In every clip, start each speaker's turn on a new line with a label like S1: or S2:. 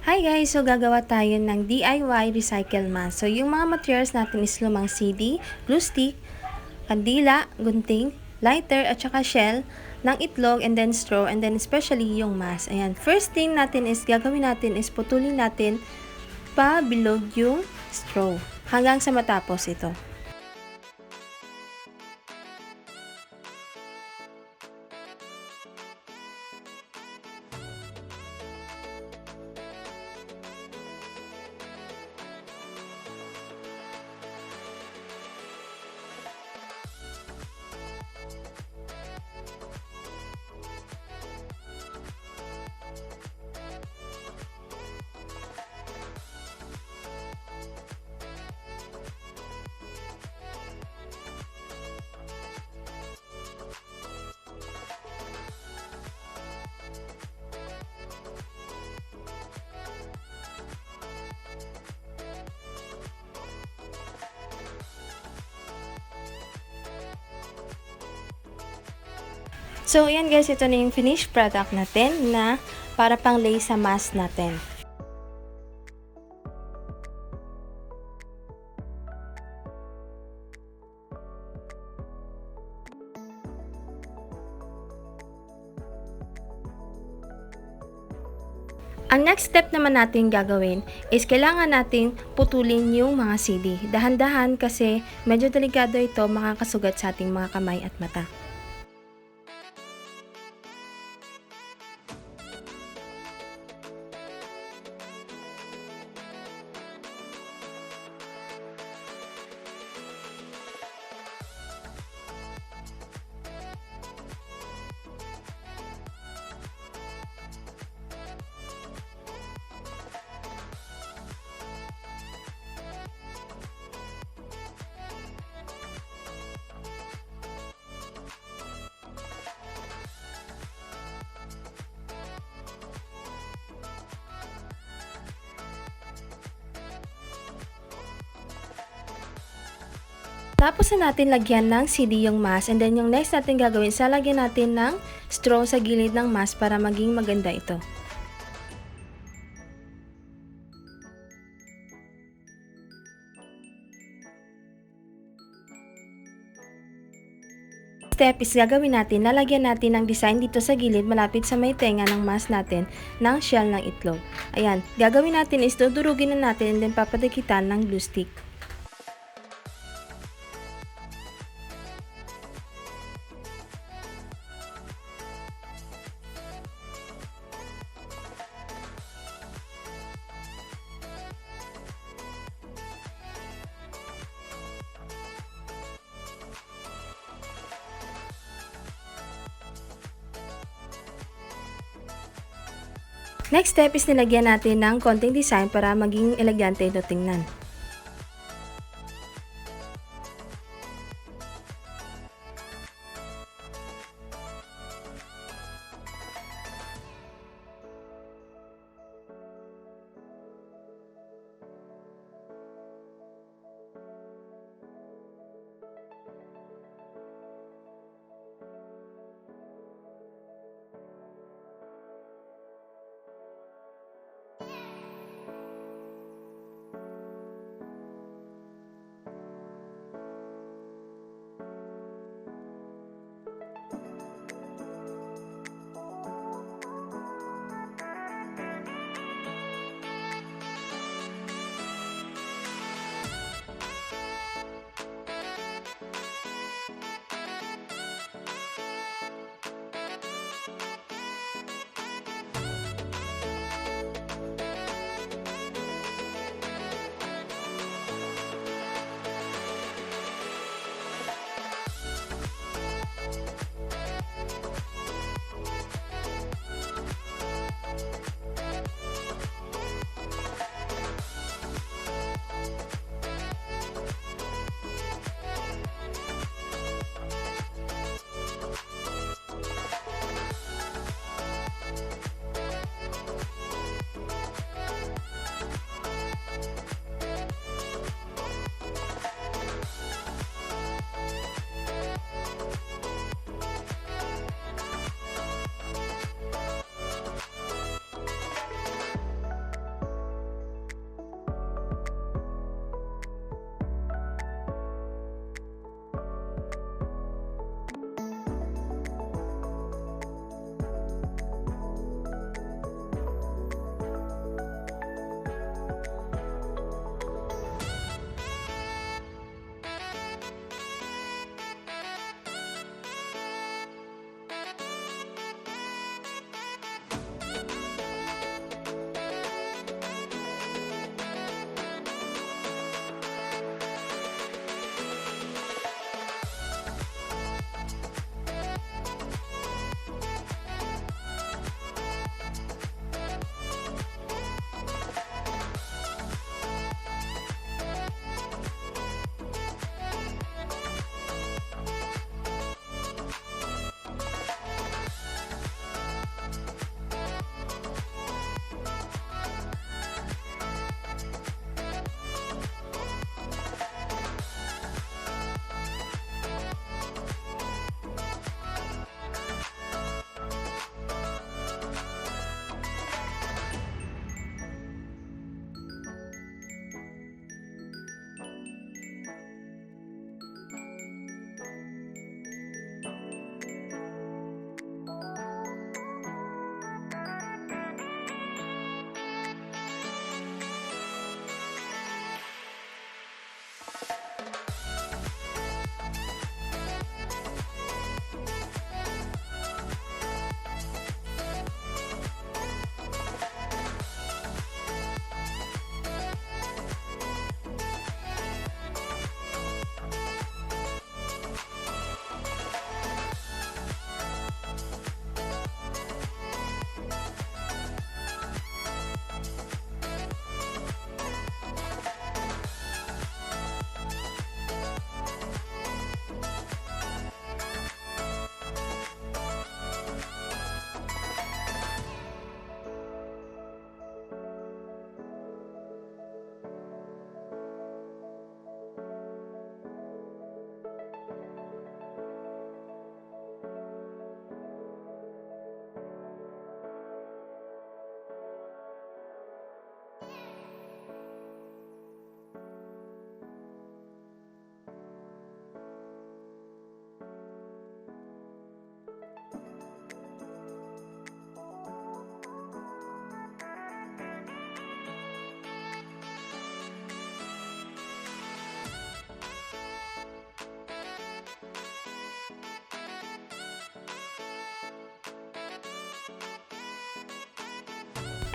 S1: Hi guys! So gagawa tayo ng DIY recycle mask. So yung mga materials natin is lumang CD, glue stick, kandila, gunting, lighter at saka shell ng itlog and then straw and then especially yung mask. Ayan. First thing natin is gagawin natin is putulin natin pa bilog yung straw hanggang sa matapos ito. So, ayan guys, ito na yung finished product natin na para pang lay sa mask natin. Ang next step naman natin gagawin is kailangan nating putulin yung mga CD. Dahan-dahan kasi medyo delikado ito, makakasugat sa ating mga kamay at mata. Tapos na natin lagyan ng CD yung mask and then yung next natin gagawin is lagyan natin ng straw sa gilid ng mask para maging maganda ito. Step is gagawin natin, lalagyan natin ng design dito sa gilid malapit sa may tenga ng mask natin ng shell ng itlog. Ayan, gagawin natin is dudurugin na natin and then papadikitan ng glue stick. Next step is nilagyan natin ng konting design para maging elegante ito tingnan.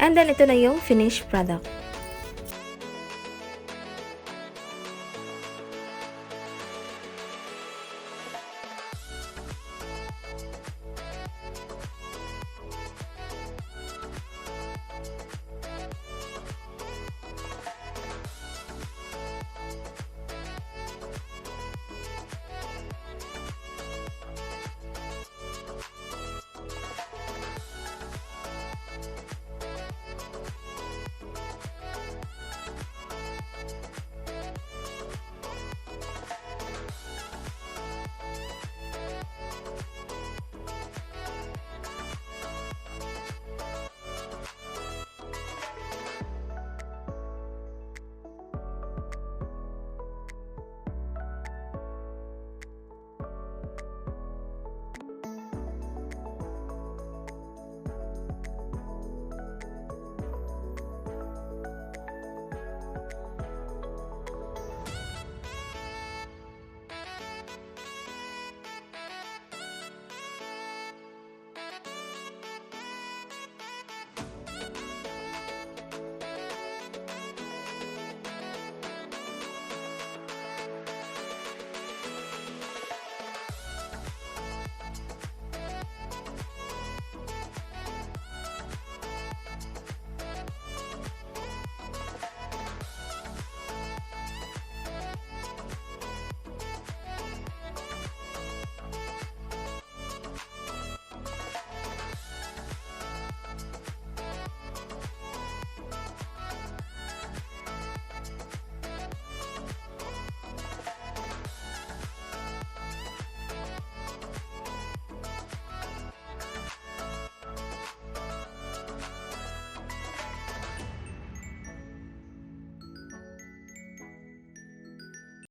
S1: And then ito na yung finished product.